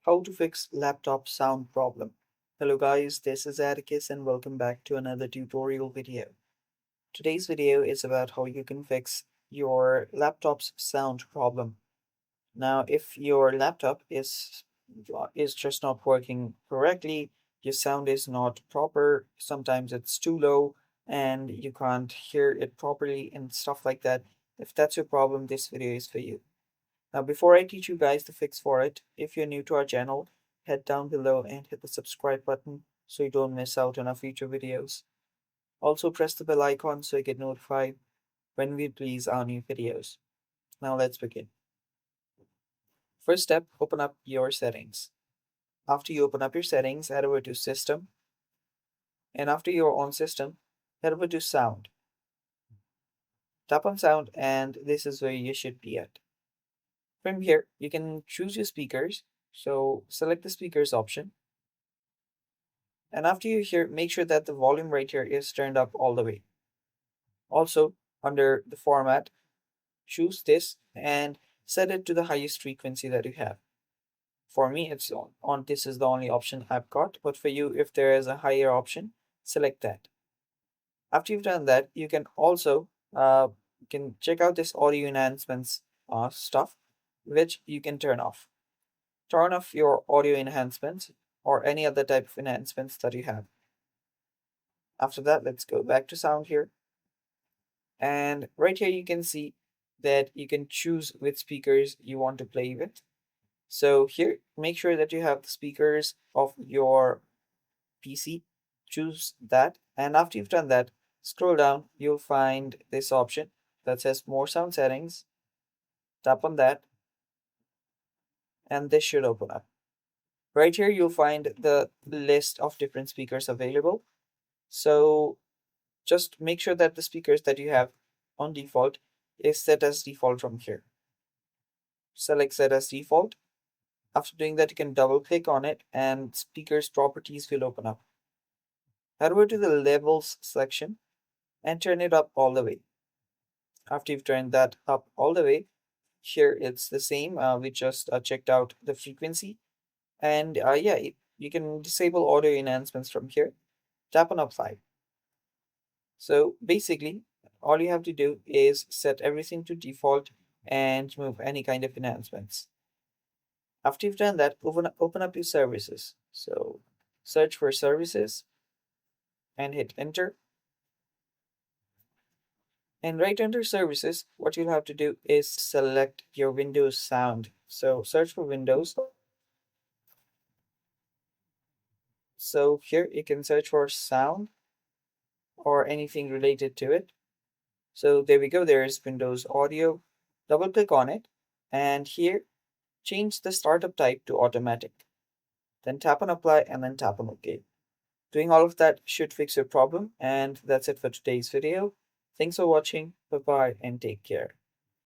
How to fix laptop sound problem. Hello guys, this is Atticus and welcome back to another tutorial video. Today's video is about how you can fix your laptop's sound problem. Now, if your laptop is just not working correctly, your sound is not proper, sometimes it's too low and you can't hear it properly and stuff like that. If that's your problem, this video is for you. Now, before I teach you guys the fix for it, if you're new to our channel, head down below and hit the subscribe button so you don't miss out on our future videos. Also, press the bell icon so you get notified when we release our new videos. Now, let's begin. First step, open up your settings. After you open up your settings, head over to System. And after you're on System, head over to Sound. Tap on Sound, and this is where you should be at. From here, you can choose your speakers. So select the speakers option. And after you're here, make sure that the volume right here is turned up all the way. Also, under the format, choose this and set it to the highest frequency that you have. For me, it's on this is the only option I've got, but for you, if there is a higher option, select that. After you've done that, you can also can check out this audio enhancements stuff, which you can turn off. Turn off your audio enhancements or any other type of enhancements that you have. After that, let's go back to sound here. And right here, you can see that you can choose which speakers you want to play with. So here, make sure that you have the speakers of your PC. Choose that. And after you've done that, scroll down, you'll find this option that says More Sound Settings. Tap on that, and this should open up. Right here, you'll find the list of different speakers available. So just make sure that the speakers that you have on default is set as default from here. Select set as default. After doing that, you can double click on it and speakers properties will open up. Head over to the levels section and turn it up all the way. After you've turned that up all the way, here it's the same. We just checked out the frequency. And yeah, you can disable audio enhancements from here. Tap on apply. So basically, all you have to do is set everything to default and remove any kind of enhancements. After you've done that, open up your services. So search for services and hit enter. And right under services, what you'll have to do is select your Windows sound. So search for Windows. So here you can search for sound or anything related to it. So there we go. There is Windows Audio. Double click on it. And here, change the startup type to automatic. Then tap on apply and then tap on OK. Doing all of that should fix your problem. And that's it for today's video. Thanks for watching. Bye bye and take care.